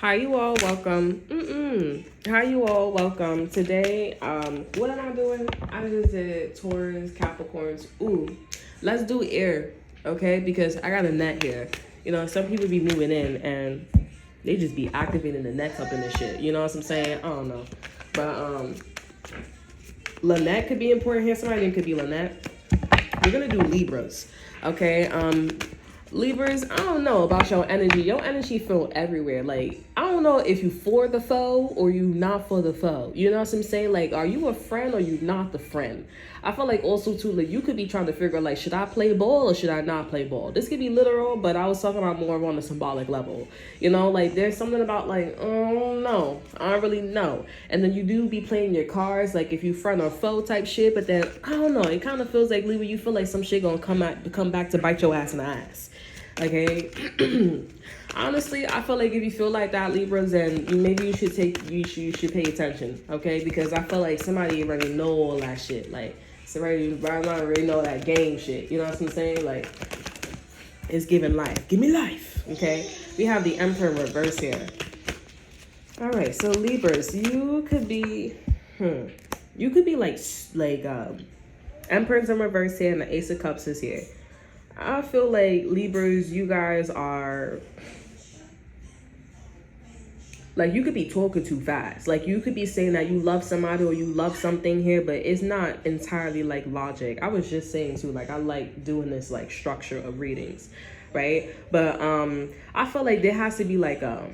Hi, you all. Welcome. Hi, you all. Welcome. Today, what am I doing? I just did Taurus, Capricorns. Ooh, let's do air, okay? Because I got a net here. You know, some people be moving in and they just be activating the nets up in this shit. You know what I'm saying? I don't know. But, Lynette could be important here. Somebody name could be Lynette. We're gonna do Libras, okay? Libras, I don't know about your energy. Your energy feel everywhere. Like, I don't know if you for the foe or you not for the foe. You know what I'm saying? Like, are you a friend or you not the friend? I feel like also too, like, you could be trying to figure out, like, should I play ball or should I not play ball? This could be literal, but I was talking about more on the symbolic level. You know, like, there's something about, like, oh, no, I don't really know. And then you do be playing your cards, like, if you friend or foe type shit, but then, I don't know, it kind of feels like, Libra, you feel like some shit gonna come back to bite your ass in the ass. Okay. Honestly, I feel like if you feel like that, Libras, then maybe you should pay attention, okay? Because I feel like somebody already know all that shit. Like, somebody already know that game shit. You know what I'm saying? Like, it's giving life. Give me life, okay? We have the Emperor in reverse here. All right, so Libras, you could be like Emperor's in reverse here, and the Ace of Cups is here. I feel like Libras, you guys are like, you could be talking too fast. Like, you could be saying that you love somebody or you love something here, but it's not entirely like logic. I was just saying too, like, I like doing this like structure of readings, right? But I feel like there has to be like a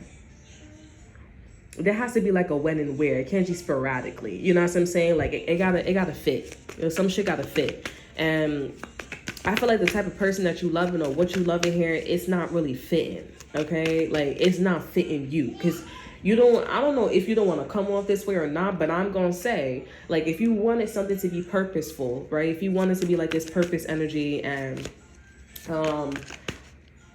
when and where. It can't be sporadically. You know what I'm saying? Like, it gotta fit. You know, some shit gotta fit. And I feel like the type of person that you loving or what you loving here, it's not really fitting, okay? Like, it's not fitting you, because I don't know if you don't want to come off this way or not, but I'm going to say, like, if you wanted something to be purposeful, right? If you wanted to be like this purpose energy and,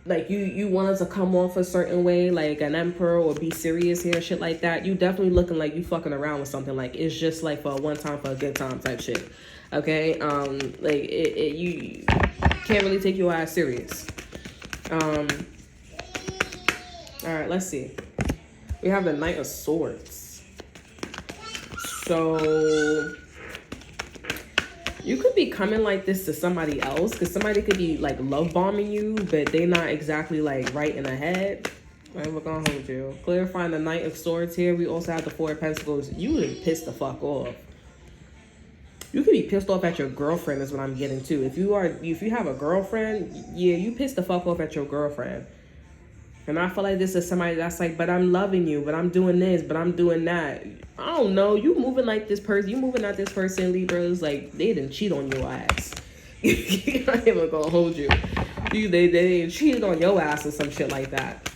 like, you wanted to come off a certain way, like an emperor or be serious here, shit like that, you definitely looking like you fucking around with something. Like, it's just like for a one time, for a good time type shit. Okay, like you can't really take your ass serious. All right, let's see. We have the Knight of Swords. So you could be coming like this to somebody else, because somebody could be like love bombing you, but they not exactly like right in the head. Right, we're gonna hold you. Clarifying the Knight of Swords here. We also have the Four of Pentacles. You would piss the fuck off. You could be pissed off at your girlfriend is what I'm getting to. If you have a girlfriend, yeah, you pissed the fuck off at your girlfriend. And I feel like this is somebody that's like, but I'm loving you, but I'm doing this, but I'm doing that. I don't know. You moving like this person. You moving at this person, Libras, like they didn't cheat on your ass. I'm not even gonna hold you. They cheated on your ass or some shit like that.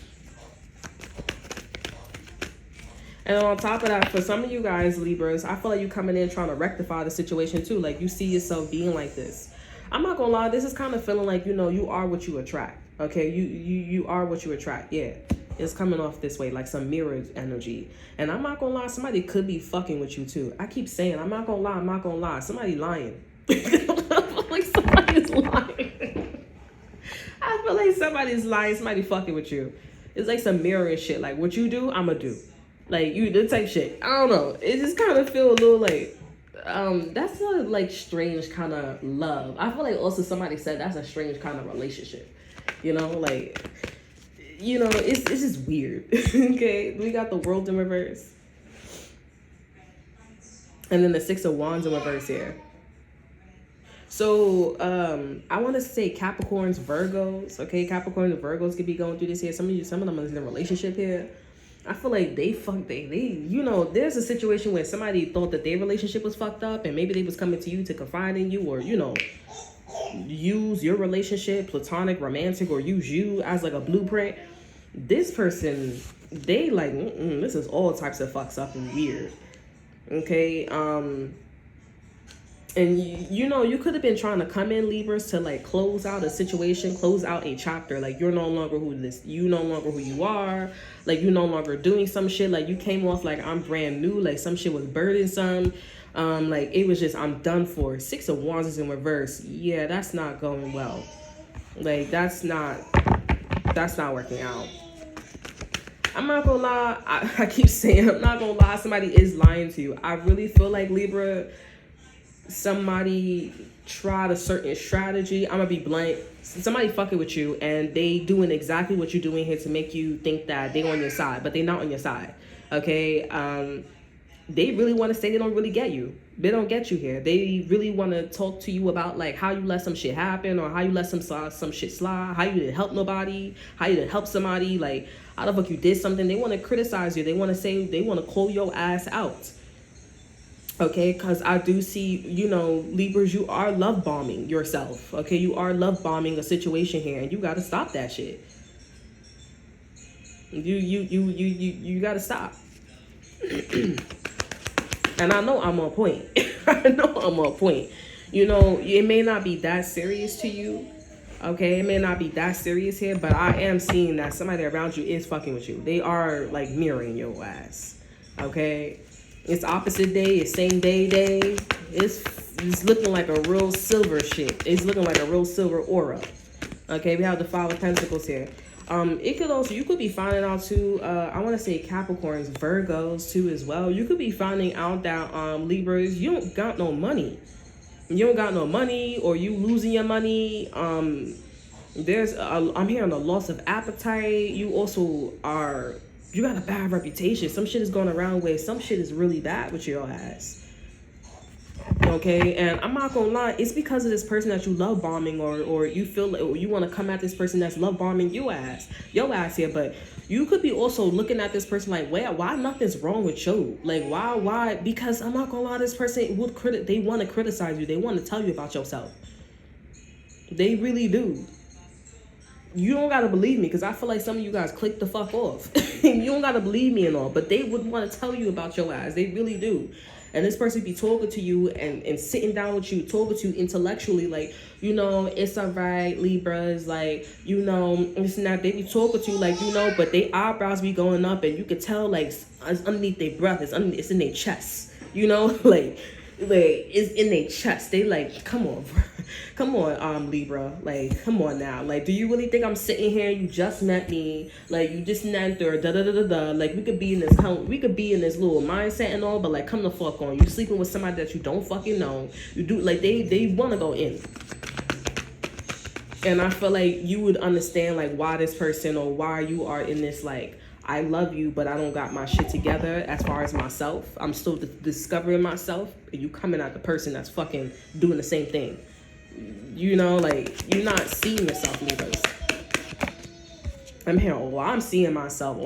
And on top of that, for some of you guys, Libras, I feel like you coming in trying to rectify the situation too. Like, you see yourself being like this. I'm not gonna lie, this is kind of feeling like, you know, you are what you attract. Okay, you are what you attract. Yeah, it's coming off this way, like some mirrored energy. And I'm not gonna lie, somebody could be fucking with you too. I keep saying, I'm not gonna lie. Somebody lying. I feel like somebody's lying. I feel like somebody's lying. Somebody fucking with you. It's like some mirroring shit. Like, what you do, I'ma do. Like, you the type shit. I don't know. It just kind of feel a little like, that's a like strange kind of love. I feel like also somebody said that's a strange kind of relationship. You know, like, you know, it's just weird. Okay, we got the World in reverse, and then the Six of Wands in reverse here. So I want to say Capricorns, Virgos. Okay, Capricorns and Virgos could be going through this here. Some of them are in a relationship here. I feel like they you know, there's a situation where somebody thought that their relationship was fucked up, and maybe they was coming to you to confide in you, or, you know, use your relationship, platonic, romantic, or use you as like a blueprint. This person, they like, this is all types of fucks up and weird. Okay, and you know, you could have been trying to come in, Libras, to like close out a situation, close out a chapter. Like, you're no longer you no longer who you are. Like, you no longer doing some shit. Like, you came off like, I'm brand new. Like, some shit was burdensome. Like, it was just, I'm done for. Six of Wands is in reverse. Yeah, that's not going well. Like, that's not working out. I'm not gonna lie. I keep saying I'm not gonna lie. Somebody is lying to you. I really feel like Libra, somebody tried a certain strategy. I'm gonna be blunt. Somebody fucking with you and they doing exactly what you're doing here to make you think that they on your side, but they not on your side. Okay. They really want to say they don't really get you. They don't get you here. They really want to talk to you about like how you let some shit happen, or how you let some shit slide, how you didn't help nobody, how you didn't help somebody, like how the fuck you did something. They want to criticize you. They want to say, they want to call your ass out. Okay, because I do see, you know, Libras, you are love bombing yourself. Okay, you are love bombing a situation here, and you got to stop that shit. You got to stop. And I know I'm on point. I know I'm on point. You know, it may not be that serious to you. Okay, it may not be that serious here, but I am seeing that somebody around you is fucking with you. They are like mirroring your ass. Okay, it's opposite day, it's same day. It's looking like a real silver shit. It's looking like a real silver aura. Okay, we have the Five of Pentacles here. It could also, you could be finding out too, I want to say Capricorns, Virgos too as well. You could be finding out that Libras, you don't got no money. You don't got no money, or you losing your money. I'm hearing a loss of appetite. You also are, you got a bad reputation. Some shit is going around where some shit is really bad with your ass. Okay, and I'm not gonna lie, it's because of this person that you love bombing, or you feel like, or you want to come at this person that's love bombing your ass here. But you could be also looking at this person like, why nothing's wrong with you? Like, why? Because I'm not gonna lie, this person they want to criticize you. They want to tell you about yourself. They really do. You don't gotta believe me, because I feel like some of you guys click the fuck off. You don't gotta believe me and all, but they would want to tell you about your ass. They really do. And this person be talking to you and sitting down with you, talking to you intellectually, like, you know, it's all right, Libras, like, you know, it's not, they be talking to you like, you know, but they eyebrows be going up, and you could tell, like, it's underneath their breath, it's in their chest, you know, like it's in their chest. They like, come on, Libra, like, come on now, like, do you really think I'm sitting here? You just met me, like, you just entered, like, we could be in this little mindset and all, but like, come the fuck on, you sleeping with somebody that you don't fucking know. You do, like, they want to go in. And I feel like you would understand like why this person, or why you are in this, like, I love you, but I don't got my shit together as far as myself. I'm still discovering myself. And you coming at the person that's fucking doing the same thing. You know, like, you're not seeing yourself, Libras. I'm here, I'm seeing myself.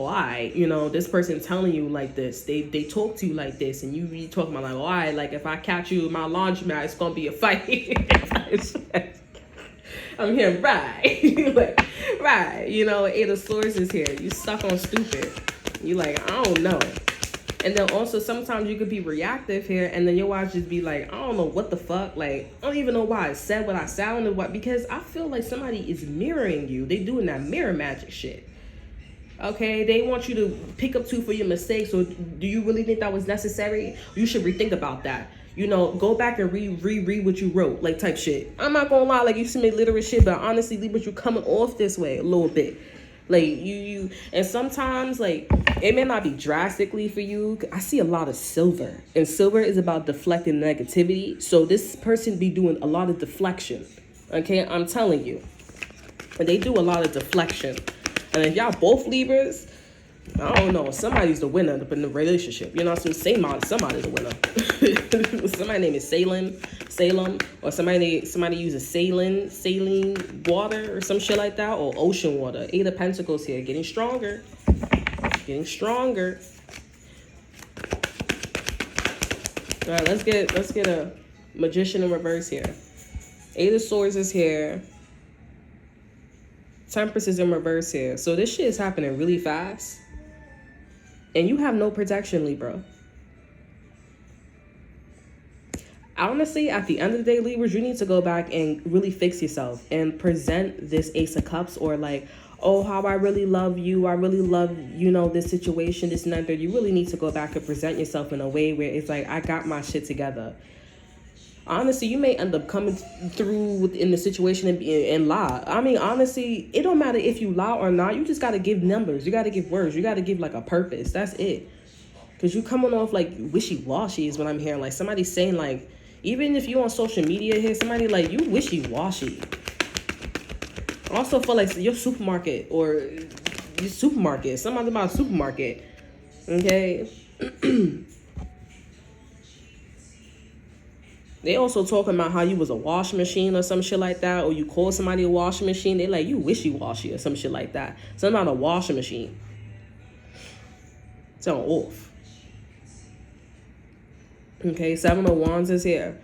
You know, this person telling you like this. They talk to you like this, and you be talking about like, like, if I catch you in my laundromat, it's gonna be a fight. I'm here, right? Like, right, you know, Eight of Swords is here. You stuck on stupid. You like, I don't know. And then also sometimes you could be reactive here, and then your wife just be like, I don't know what the fuck. Like, I don't even know why I said what I sounded, because I feel like somebody is mirroring you. They doing that mirror magic shit. Okay, they want you to pick up two for your mistakes. Or do you really think that was necessary? You should rethink about that. You know, go back and reread what you wrote, like, type shit. I'm not gonna lie, like, you submit literate shit, but honestly, Libra, you coming off this way a little bit. Like, you and sometimes, like, it may not be drastically for you. I see a lot of silver, and silver is about deflecting negativity. So this person be doing a lot of deflection. Okay, I'm telling you, and they do a lot of deflection. And if y'all both Libras, I don't know, somebody's the winner in the relationship. You know what I'm saying? Somebody's the winner. Somebody name is Salem, or somebody uses saline water or some shit like that, or ocean water. Eight of Pentacles here, getting stronger. All right, let's get a Magician in reverse here. Eight of Swords is here. Temperance is in reverse here. So this shit is happening really fast. And you have no protection, Libra. Honestly, at the end of the day, Libras, you need to go back and really fix yourself and present this Ace of Cups, or like, oh, how I really love you. I really love, you know, this situation, this and that. You really need to go back and present yourself in a way where it's like, I got my shit together. Honestly, you may end up coming through within the situation and lie. I mean, honestly, it don't matter if you lie or not. You just got to give numbers. You got to give words. You got to give like a purpose. That's it. Because you coming off like wishy-washy is what I'm hearing. Like somebody saying like, even if you on social media here, somebody like, you wishy-washy. I also feel like your supermarket or your supermarket. Something about supermarket. Okay? They also talking about how you was a washing machine or some shit like that, or you called somebody a washing machine. They like, you wishy-washy or some shit like that. Something about a washing machine. Sound off. Okay, 7 of Wands is here.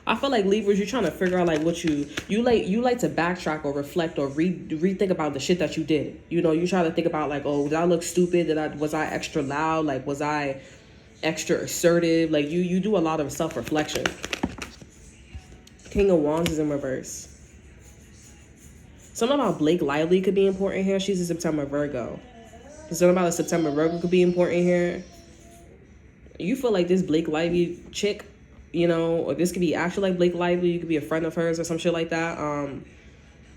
I feel like Libras, you're trying to figure out like what you like to backtrack or reflect or rethink about the shit that you did. You know, you try to think about like, oh, did I look stupid? Was I extra loud? Like, was I extra assertive? Like you do a lot of self-reflection. King of Wands is in reverse. Something about Blake Lively could be important here. She's a September Virgo. Something about a September Virgo could be important here. You feel like this Blake Lively chick, you know, or this could be actually like Blake Lively. You could be a friend of hers or some shit like that.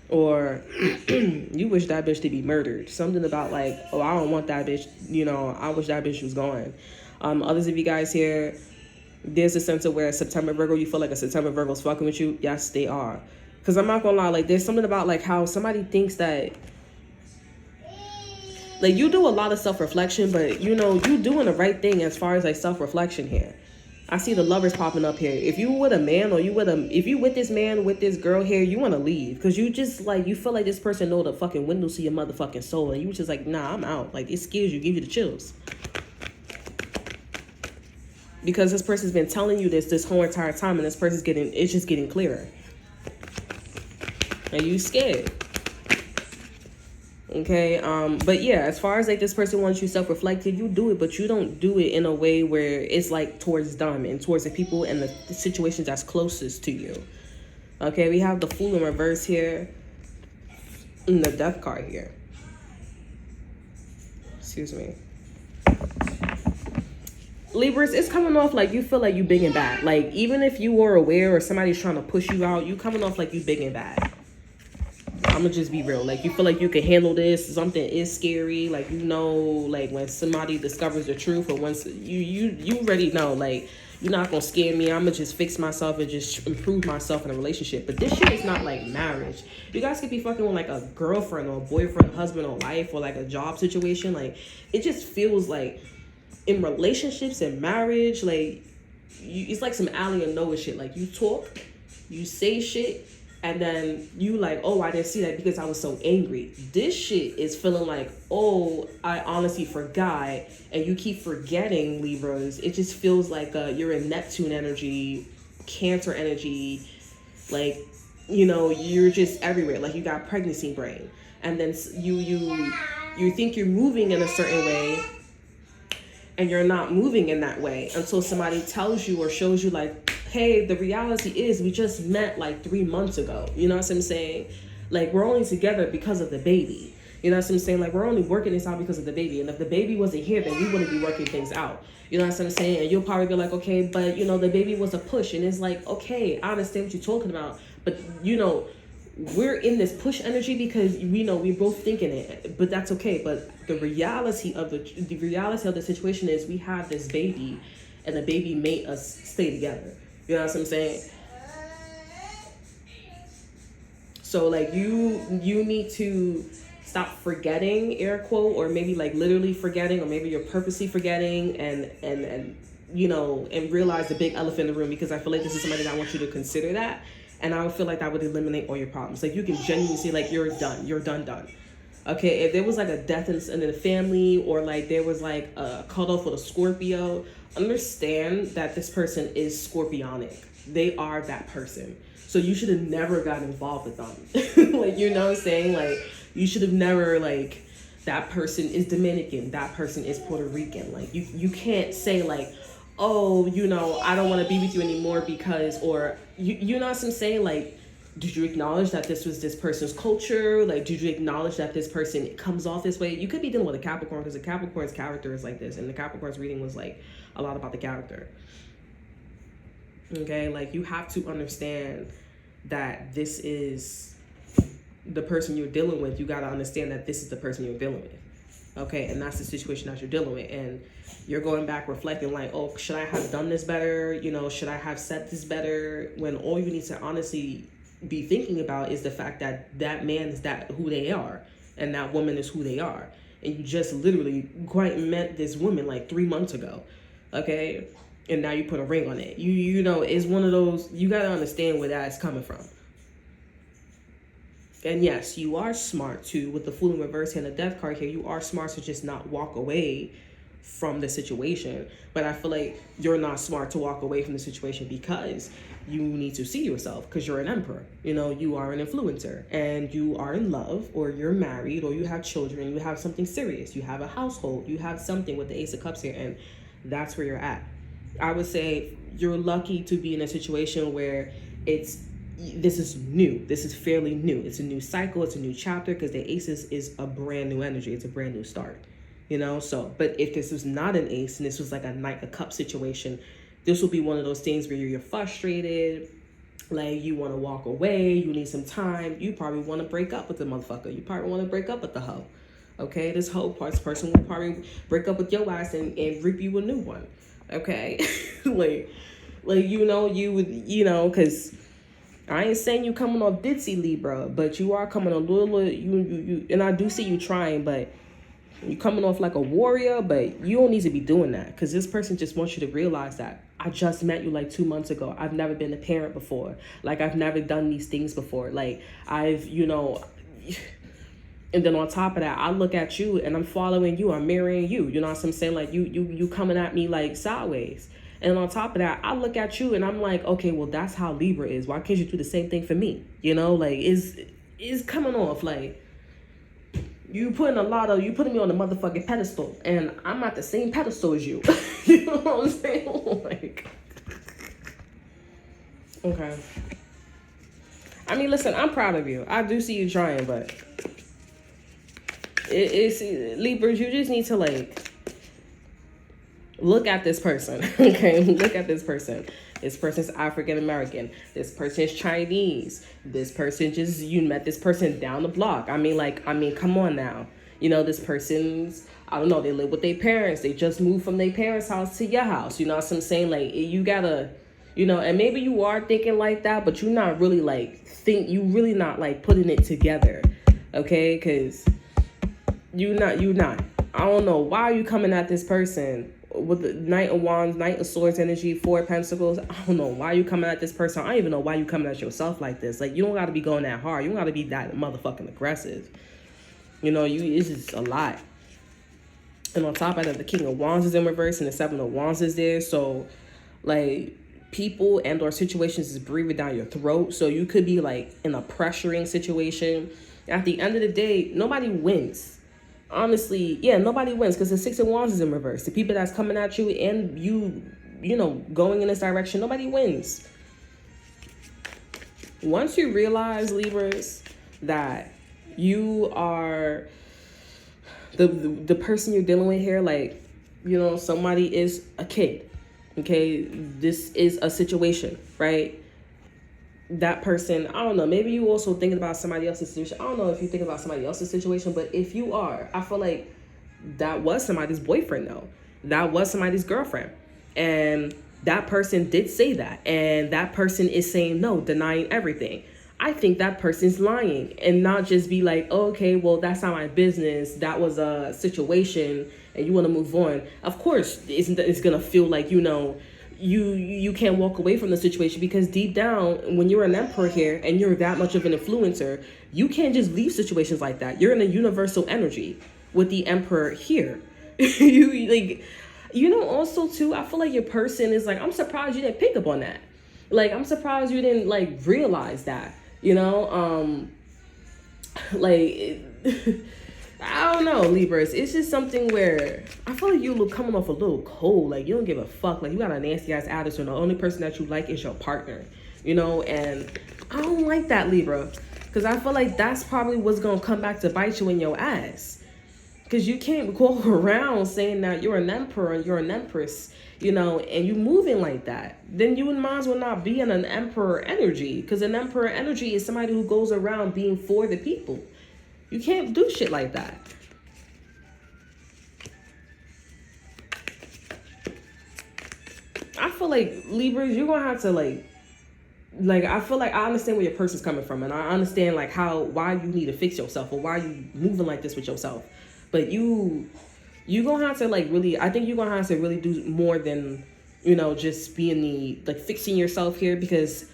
Or you wish that bitch to be murdered. Something about like, oh, I don't want that bitch. You know, I wish that bitch was gone. Others of you guys here, there's a sense of where September Virgo, you feel like a September Virgo's fucking with you. Yes, they are. Because I'm not gonna lie, like there's something about like how somebody thinks that like you do a lot of self-reflection, but you know, you doing the right thing as far as like self-reflection here. I see the lovers popping up here. If you with a man or if you with this man, with this girl here, you want to leave. Because you just like, you feel like this person know the fucking windows to your motherfucking soul. And you just like, nah, I'm out. Like it scares you, give you the chills. Because this person's been telling you this whole entire time, and this person's it's just getting clearer. And you scared. Okay, but yeah, as far as like this person wants you self-reflective, you do it, but you don't do it in a way where it's like towards them and towards the people and the situations that's closest to you. Okay, we have the Fool in reverse here, and the Death card here. Excuse me. Libras, it's coming off like you feel like you big and bad. Like even if you were aware or somebody's trying to push you out, you coming off like you big and bad. I'm gonna just be real. Like you feel like you can handle this. Something is scary. Like you know, like when somebody discovers the truth, or once you already know, like you're not gonna scare me. I'm gonna just fix myself and just improve myself in a relationship. But this shit is not like marriage. You guys could be fucking with like a girlfriend or a boyfriend, husband or wife, or like a job situation. Like it just feels like in relationships and marriage, like it's like some alien Noah shit. Like you talk, you say shit. And then you like, oh, I didn't see that because I was so angry. This shit is feeling like, oh, I honestly forgot. And you keep forgetting, Libras. It just feels like you're in Neptune energy, Cancer energy. Like, you know, you're just everywhere. Like you got pregnancy brain. And then you think you're moving in a certain way. And you're not moving in that way until somebody tells you or shows you like, hey, the reality is we just met like 3 months ago. You know what I'm saying? Like we're only together because of the baby. You know what I'm saying? Like we're only working this out because of the baby. And if the baby wasn't here, then we wouldn't be working things out. You know what I'm saying? And you'll probably be like, okay, but you know, the baby was a push. And it's like, okay, I understand what you're talking about. But you know, we're in this push energy because we know we're both thinking it, but that's okay. But the reality of the situation is we have this baby, and the baby made us stay together. You know what I'm saying? So like you need to stop forgetting, air quote, or maybe like literally forgetting, or maybe you're purposely forgetting, and you know, and realize the big elephant in the room, because I feel like this is somebody that wants you to consider that. And I would feel like that would eliminate all your problems. Like you can genuinely see like you're done. Okay, if there was like a death in the family, or like there was like a cutoff with a Scorpio, understand that this person is Scorpionic. They are that person. So you should have never got involved with them. Like, you know what I'm saying? Like you should have never, like, that person is Dominican, that person is Puerto Rican. Like you can't say like, oh, you know, I don't want to be with you anymore because, or you know what I'm saying? Like, did you acknowledge that this was this person's culture? Like, did you acknowledge that this person comes off this way? You could be dealing with a Capricorn, because the Capricorn's character is like this, and the Capricorn's reading was like a lot about the character. Okay, like you have to understand that this is the person you're dealing with. You got to understand that this is the person you're dealing with. Okay, and that's the situation that you're dealing with. And you're going back reflecting like, oh, should I have done this better? You know, should I have said this better? When all you need to honestly be thinking about is the fact that that man is that who they are, and that woman is who they are. And you just literally quite met this woman like 3 months ago. Okay, and now you put a ring on it. You know, it's one of those, you got to understand where that's coming from. And yes, you are smart too with the Fool in reverse and the Death card here. You are smart to just not walk away from the situation. But I feel like you're not smart to walk away from the situation because you need to see yourself, because you're an emperor. You know, you are an influencer and you are in love, or you're married, or you have children, you have something serious, you have a household, you have something with the Ace of Cups here, and that's where you're at. I would say you're lucky to be in a situation where this is new. This is fairly new. It's a new cycle. It's a new chapter, because the aces is a brand new energy. It's a brand new start, you know? So, but if this was not an ace and this was like a Knight of Cups situation, this will be one of those things where you're frustrated, like you want to walk away, you need some time. You probably want to break up with the motherfucker. You probably want to break up with the hoe. Okay? This hoe person will probably break up with your ass and reap you a new one. Okay? like, you know, because I ain't saying you coming off ditzy, Libra, but you are coming a little, you, and I do see you trying, but you coming off like a warrior, but you don't need to be doing that, because this person just wants you to realize that I just met you like 2 months ago. I've never been a parent before. Like, I've never done these things before. Like, and then on top of that, I look at you and I'm following you, I'm mirroring you. You know what I'm saying? Like, you coming at me like sideways. And on top of that, I look at you and I'm like, okay, well, that's how Libra is. Why can't you do the same thing for me? You know, like, is coming off like you putting me on the motherfucking pedestal, and I'm at the same pedestal as you. You know what I'm saying? Like, okay. I mean, listen, I'm proud of you. I do see you trying, but it's Libras, you just need to like look at this person. Okay, look at this person. This person's African American. This person's Chinese. This person you met this person down the block. I mean, come on now. You know, this person's, I don't know, they live with their parents. They just moved from their parents' house to your house. You know what I'm saying? Like, you gotta, you know, and maybe you are thinking like that, but you're not really you really not like putting it together. Okay, because you not. I don't know, why are you coming at this person with the Knight of Wands, Knight of Swords energy, 4 of Pentacles? I don't know why you coming at this person. I don't even know why you coming at yourself like this. Like, you don't got to be going that hard. You don't got to be that motherfucking aggressive. You know, it's just a lot. And on top of that, the King of Wands is in reverse and the 7 of Wands is there. So, like, people and or situations is breathing down your throat. So you could be like in a pressuring situation. At the end of the day, nobody wins. Honestly, yeah, nobody wins, because the 6 of Wands is in reverse. The people that's coming at you and you know, going in this direction, nobody wins. Once you realize, Libras, that you are the person you're dealing with here, like, you know, somebody is a kid. Okay, this is a situation, right? That person, I don't know, maybe you also thinking about somebody else's situation. I don't know if you think about somebody else's situation, but if you are, I feel like that was somebody's boyfriend though. That was somebody's girlfriend. And that person did say that. And that person is saying no, denying everything. I think that person's lying, and not just be like, oh, okay, well, that's not my business. That was a situation and you want to move on. Of course, it's going to feel like, you know, you can't walk away from the situation, because deep down, when you're an emperor here and you're that much of an influencer, you can't just leave situations like that. You're in a universal energy with the emperor here. Also too, I feel like your person is like, I'm surprised you didn't pick up on that. Like, I'm surprised you didn't like realize that, you know, I don't know, Libras. It's just something where I feel like you're coming off a little cold. Like, you don't give a fuck. Like, you got a nasty ass attitude. The only person that you like is your partner, you know? And I don't like that, Libra, because I feel like that's probably what's going to come back to bite you in your ass. Because you can't go around saying that you're an emperor and you're an empress, and you moving like that. Then you might as well not be in an emperor energy. Because an emperor energy is somebody who goes around being for the people. You can't do shit like that. I feel like Libras, you're gonna have to I feel like I understand where your person's coming from, and I understand why you need to fix yourself or why you moving like this with yourself. But you gonna have to really, I think you're gonna have to really do more than just being fixing yourself here, because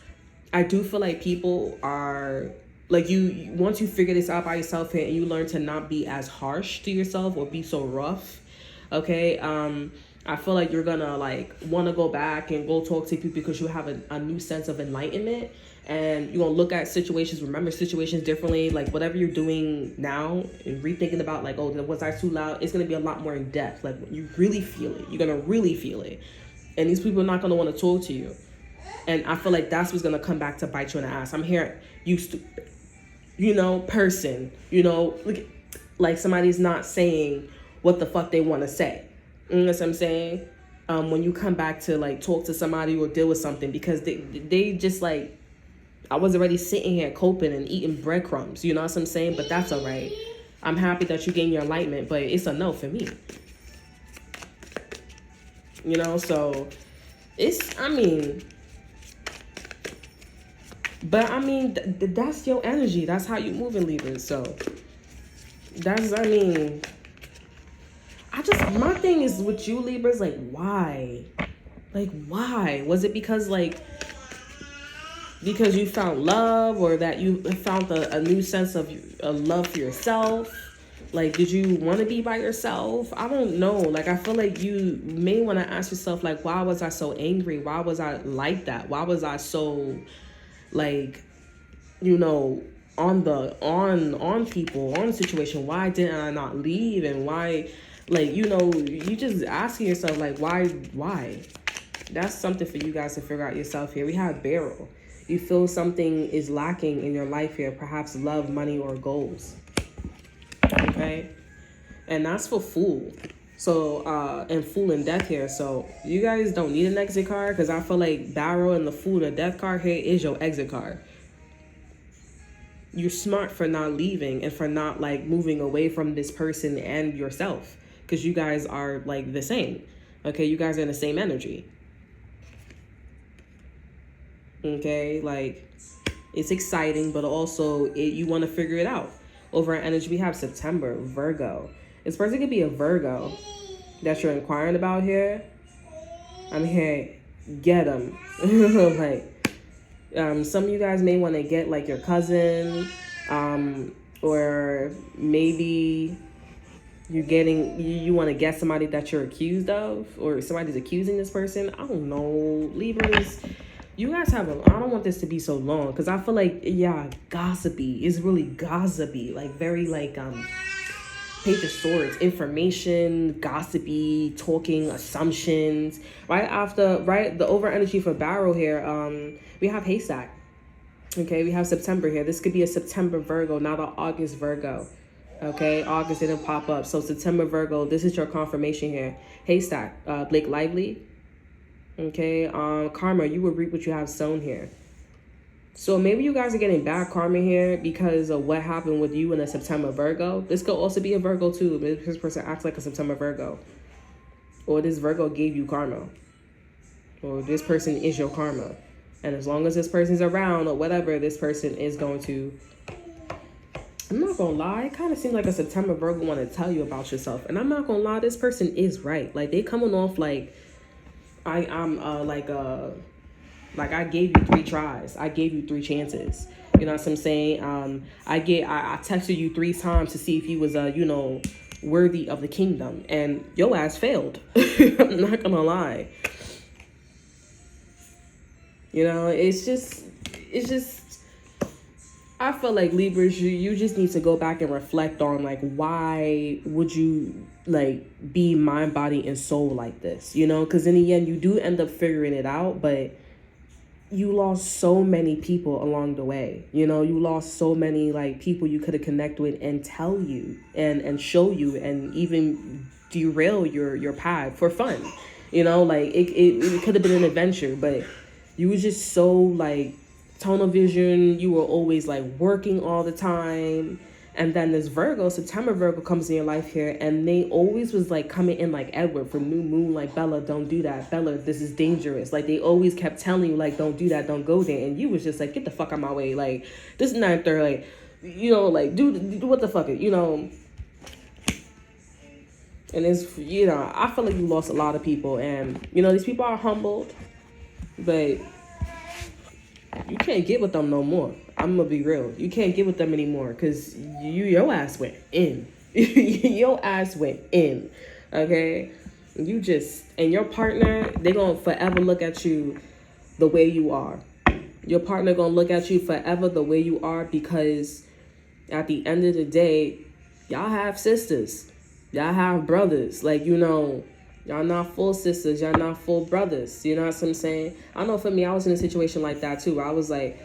I do feel like people are you once you figure this out by yourself here and you learn to not be as harsh to yourself or be so rough, okay, I feel like you're gonna want to go back and go talk to people because you have a new sense of enlightenment, and you're gonna look at situations, remember situations differently. Whatever you're doing now and rethinking about oh, was I too loud, it's gonna be a lot more in depth. You really feel it, you're gonna really feel it, and these people are not gonna want to talk to you. And I feel like that's what's gonna come back to bite you in the ass. I'm here, you stupid, person, look, somebody's not saying what the fuck they want to say. You know what I'm saying? When you come back to talk to somebody or deal with something, because they just I was already sitting here coping and eating breadcrumbs. You know what I'm saying? But that's all right. I'm happy that you gained your enlightenment, but it's a no for me. So it's, that's your energy. That's how you move in Libra. So that's, my thing is with you Libras, why? Why? Was it because you found love, or that you found a new sense of love for yourself? Did you want to be by yourself? I don't know. I feel like you may want to ask yourself, why was I so angry? Why was I like that? Why was I so on people, on the situation? Why didn't I not leave? And why, you just asking yourself, why? That's something for you guys to figure out yourself here. We have Barrel. You feel something is lacking in your life here, perhaps love, money, or goals. Okay? And that's for Fool. So, and Fool and Death here. So, you guys don't need an exit card, because I feel like Barrel and the Fool and Death card here is your exit card. You're smart for not leaving and for not moving away from this person and yourself, because you guys are the same. Okay, you guys are in the same energy. Okay, it's exciting, but also you want to figure it out. Over our energy, we have September, Virgo. This person could be a Virgo that you're inquiring about here. I'm here, get them. Some of you guys may want to get your cousin, or maybe you want to get somebody that you're accused of, or somebody's accusing this person. I don't know, Libras. You guys have I don't want this to be so long, because I feel gossipy is really gossipy, very Page of Swords, information, gossipy, talking, assumptions. The over energy for Barrel here, we have Haystack. Okay, we have September here. This could be a September Virgo, not an August Virgo. Okay, August didn't pop up. So September Virgo, this is your confirmation here. Haystack, Blake Lively. Okay, karma, you will reap what you have sown here. So maybe you guys are getting bad karma here because of what happened with you in a September Virgo. This could also be a Virgo too. Maybe this person acts like a September Virgo. Or this Virgo gave you karma. Or this person is your karma. And as long as this person's around or whatever, this person is going to... I'm not going to lie. It kind of seems like a September Virgo want to tell you about yourself. And I'm not going to lie. This person is right. They coming off I gave you 3 tries. I gave you 3 chances. You know what I'm saying? I texted you 3 times to see if you was worthy of the kingdom, and your ass failed. I'm not gonna lie. It's just I feel like Libras, you just need to go back and reflect on why would you be mind, body, and soul like this? Because in the end you do end up figuring it out, but you lost so many people along the way. You know, you lost so many like people you could have connected with and tell you and show you and even derail your path for fun. You know, like it could have been an adventure, but you was just so like tunnel vision. You were always like working all the time. And then this September Virgo comes in your life here, and they always was like coming in like Edward from New Moon, like, Bella, don't do that. Bella, this is dangerous. Like, they always kept telling you, like, don't do that, don't go there. And you was just like, get the fuck out of my way. Like, this is not third, like, you know, like, do what the fuck, you know. And it's, you know, I feel like you lost a lot of people. And, you know, these people are humbled, but you can't get with them no more. I'm gonna be real. You can't get with them anymore because your ass went in. Your ass went in. Okay? You just, and your partner, they're gonna forever look at you the way you are. Your partner gonna look at you forever the way you are, because at the end of the day, y'all have sisters. Y'all have brothers. Like, you know, y'all not full sisters. Y'all not full brothers. You know what I'm saying? I know for me, I was in a situation like that too. I was like,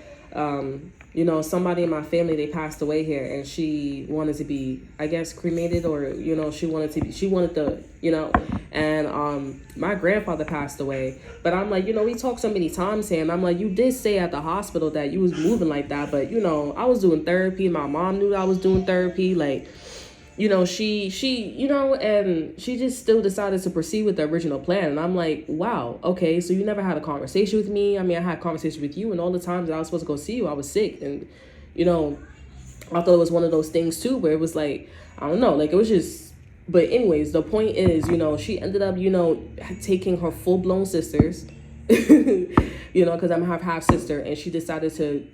you know, somebody in my family, they passed away here, and she wanted to be, I guess, cremated, or, you know, she wanted to, you know, and my grandfather passed away. But I'm like, you know, we talked so many times here, and I'm like, you did say at the hospital that you was moving like that, but, you know, I was doing therapy. My mom knew I was doing therapy. Like, you know, she, you know, and she just still decided to proceed with the original plan. And I'm like, wow, okay, so you never had a conversation with me. I mean, I had a conversation with you, and all the times that I was supposed to go see you, I was sick. And, you know, I thought it was one of those things too, where it was like, I don't know, like, it was just, but anyways, the point is, you know, she ended up, you know, taking her full-blown sisters, you know, because I'm half sister, and she decided to,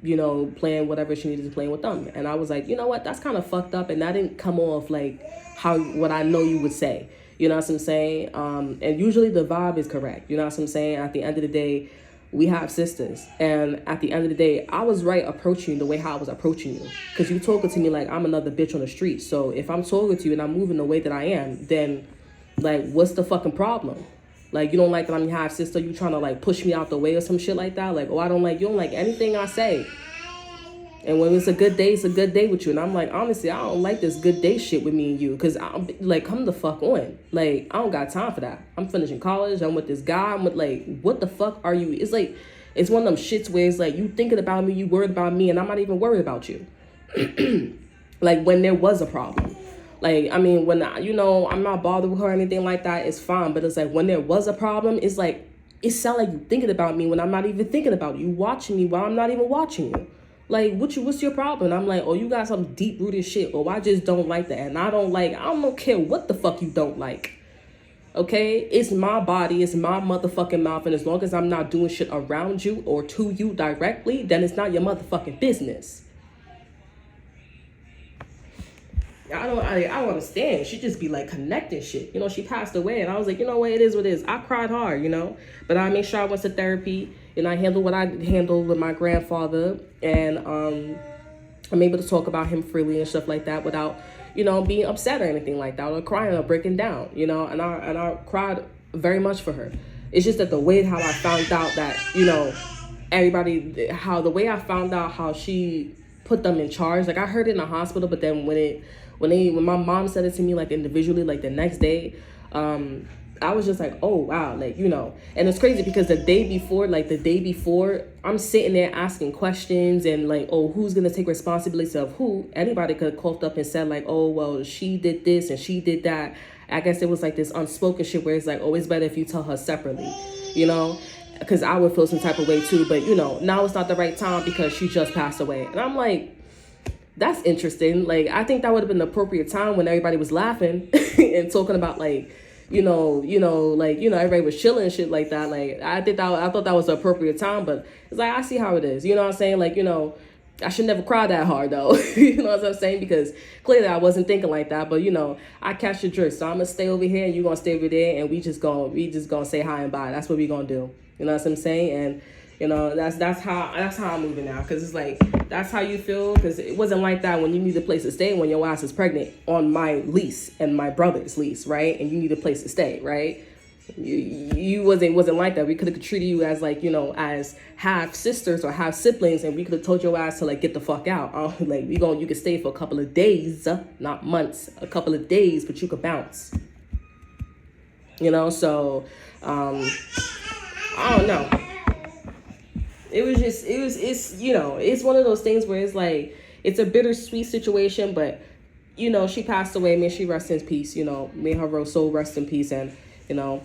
you know, playing whatever she needed to play with them. And I was like, you know what, that's kind of fucked up. And that didn't come off like what I know you would say. You know what I'm saying? And usually the vibe is correct. You know what I'm saying? At the end of the day, we have sisters. And at the end of the day, I was right approaching you the way how I was approaching you. Because you talking to me like I'm another bitch on the street. So if I'm talking to you and I'm moving the way that I am, then, like, what's the fucking problem? Like, you don't like that I'm your half sister, you trying to like push me out the way or some shit like that. Like, oh, you don't like anything I say. And when it's a good day, it's a good day with you. And I'm like, honestly, I don't like this good day shit with me and you. Because I'm like, come the fuck on. Like, I don't got time for that. I'm finishing college. I'm with this guy. I'm with, like, what the fuck are you? It's like, it's one of them shits where it's like, you thinking about me, you worried about me, and I'm not even worried about you. Like, when there was a problem. Like, I mean, when, you know, I'm not bothered with her or anything like that, it's fine. But it's like, when there was a problem, it's like, it sounds like you thinking about me when I'm not even thinking about you. You watching me while I'm not even watching you. Like, what's your problem? And I'm like, oh, you got some deep-rooted shit. Oh, I just don't like that. And I don't care what the fuck you don't like. Okay? It's my body. It's my motherfucking mouth. And as long as I'm not doing shit around you or to you directly, then it's not your motherfucking business. I don't understand. She just be like connecting shit. You know, she passed away, and I was like, you know what, it is what it is. I cried hard, you know, but I made sure I went to therapy, and I handled what I handled with my grandfather, and I'm able to talk about him freely and stuff like that without, you know, being upset or anything like that, or crying or breaking down, you know. And I cried very much for her. It's just that the way how I found out that, you know, the way I found out how she put them in charge, like I heard it in the hospital, but then when my mom said it to me, like individually, like the next day, I was just like, oh wow, like, you know. And it's crazy because the day before I'm sitting there asking questions and like, oh, who's gonna take responsibility of who? Anybody could have coughed up and said like, oh, well, she did this and she did that. I guess it was like this unspoken shit where it's like, oh, it's better if you tell her separately, you know, because I would feel some type of way too. But, you know, now it's not the right time because she just passed away. And I'm like, that's interesting. Like, I think that would have been the appropriate time when everybody was laughing and talking about like, everybody was chilling and shit like that. Like, I thought that was the appropriate time, but it's like, I see how it is. You know what I'm saying? Like, you know, I should never cry that hard though. You know what I'm saying? Because clearly I wasn't thinking like that, but you know, I catch your drift. So I'm gonna stay over here and you're gonna stay over there, and we just gonna say hi and bye. That's what we gonna do. You know what I'm saying? And you know, that's how I'm moving now. Cause it's like, that's how you feel. Cause it wasn't like that when you need a place to stay when your ass is pregnant on my lease and my brother's lease, right? And you need a place to stay, right? You wasn't like that. We could have treated you as like, you know, as half sisters or half siblings, and we could have told your ass to like get the fuck out. Like you could stay for a couple of days, not months, a couple of days, but you could bounce. You know, so I don't know. It's you know, it's one of those things where it's like it's a bittersweet situation, but you know, she passed away. May she rest in peace. You know, may her soul rest in peace, and you know,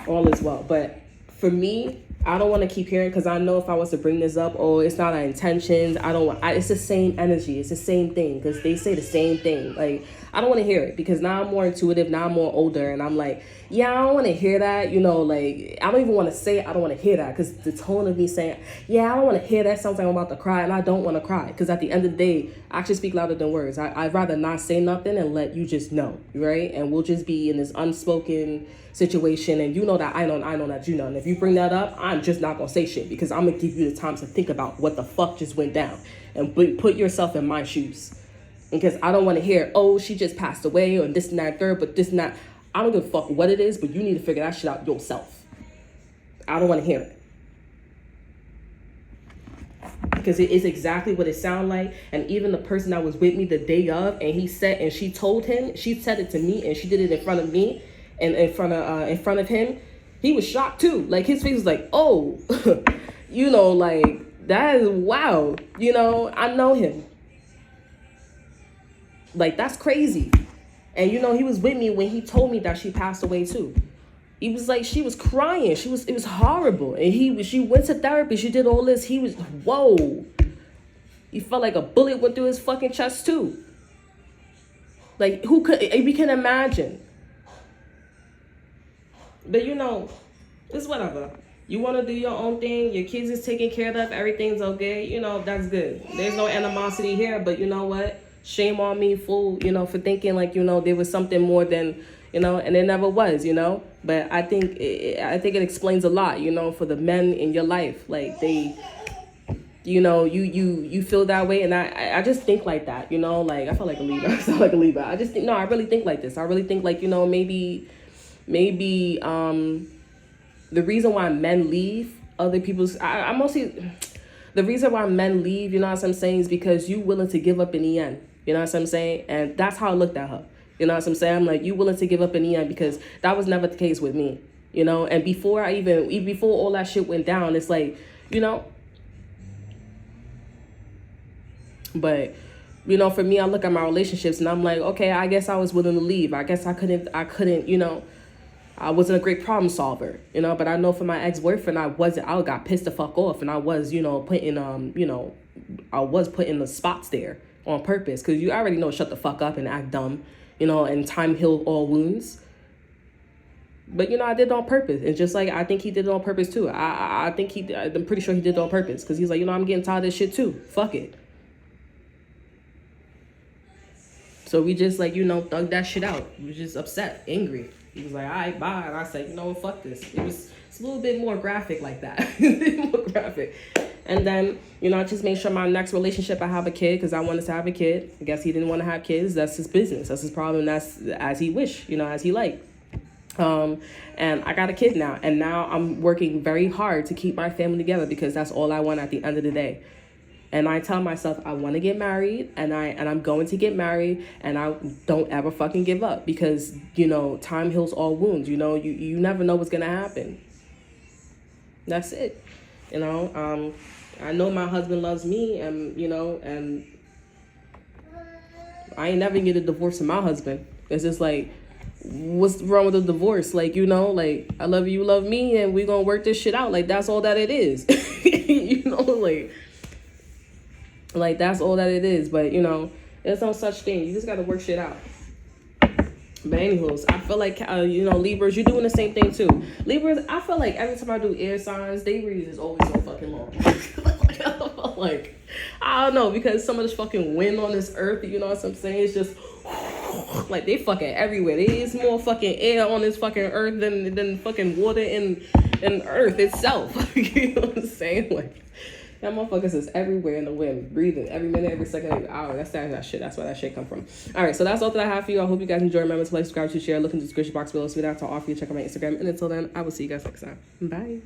all is well. But for me, I don't want to keep hearing, because I know if I was to bring this up, oh, it's not our intentions. It's the same energy. It's the same thing, because they say the same thing. Like, I don't want to hear it, because now I'm more intuitive. Now I'm more older, and I'm like, yeah, I don't want to hear that. You know, like, I don't even want to say it. I don't want to hear that, because the tone of me saying, yeah, I don't want to hear that sounds like I'm about to cry, and I don't want to cry, because at the end of the day, actions speak louder than words. I'd rather not say nothing and let you just know, right? And we'll just be in this unspoken situation, and you know that I know that you know. And if you bring that up, I'm just not gonna say shit, because I'm gonna give you the time to think about what the fuck just went down and put yourself in my shoes. Because I don't want to hear, oh, she just passed away, or this and that third, but this and that. I don't give a fuck what it is, but you need to figure that shit out yourself. I don't want to hear it. Because it is exactly what it sounded like. And even the person that was with me the day of, and she said it to me, and she did it in front of me, and in front of him, he was shocked too. Like, his face was like, oh, you know, like, that is wow. You know, I know him. Like, that's crazy. And you know, he was with me when he told me that she passed away too. He was like, she was crying. It was horrible. And she went to therapy. She did all this. He was, whoa. He felt like a bullet went through his fucking chest too. Like, we can imagine. But you know, it's whatever. You want to do your own thing. Your kids is taken care of. Everything's okay. You know, that's good. There's no animosity here. But you know what? Shame on me, fool, you know, for thinking like, you know, there was something more than, you know, and it never was, you know. But I think it explains a lot, you know, for the men in your life. Like, they, you know, you feel that way. And I just think like that, you know, like, I feel like a Libra. I sound like a Libra. I just think, no, I really think like this. I really think like, you know, maybe the reason why men leave other people's, the reason why men leave, you know what I'm saying, is because you willing to give up in the end. You know what I'm saying? And that's how I looked at her. You know what I'm saying? I'm like, you willing to give up in the end, because that was never the case with me. You know, and before all that shit went down, it's like, you know. But, you know, for me, I look at my relationships and I'm like, okay, I guess I was willing to leave. I guess I couldn't, you know, I wasn't a great problem solver, you know, but I know for my ex-boyfriend, I got pissed the fuck off, and I was, you know, putting the spots there on purpose, because you already know, shut the fuck up and act dumb, you know, and time healed all wounds. But, you know, I did it on purpose. And just like, I think he did it on purpose too. I'm pretty sure he did it on purpose, because he's like, you know, I'm getting tired of this shit too. Fuck it. So we just, like, you know, thugged that shit out. We was just upset, angry. He was like, all right, bye. And I said, you know what, fuck this. It's a little bit more graphic like that. More graphic. And then, you know, I just made sure my next relationship, I have a kid, because I wanted to have a kid. I guess he didn't want to have kids. That's his business. That's his problem. That's as he wished, you know, as he liked. And I got a kid now. And now I'm working very hard to keep my family together, because that's all I want at the end of the day. And I tell myself I want to get married, and I'm going to get married, and I don't ever fucking give up, because, you know, time heals all wounds. You know, you never know what's going to happen. That's it. You know, I know my husband loves me, and, you know, and I ain't never get a divorce from my husband. It's just like, what's wrong with a divorce? Like, you know, like, I love you, you love me, and we gonna work this shit out. Like, that's all that it is. You know, like that's all that it is. But, you know, there's no such thing. You just gotta work shit out. But anyways, I feel like, you know, Libras, you're doing the same thing too. Libras, I feel like every time I do air signs, they read is always so fucking long. Like, I don't know, because some of this fucking wind on this earth, you know what I'm saying? It's just, like, they fucking everywhere. There's more fucking air on this fucking earth than fucking water in earth itself. You know what I'm saying? Like, That motherfuckers is everywhere in the wind, breathing every minute, every second, every hour. That's that shit. That's where that shit come from. All right, so that's all that I have for you. I hope you guys enjoy. Remember to like, subscribe, to share. Look in the description box below. See what I have to offer you. Check out my Instagram. And until then, I will see you guys next time. Bye.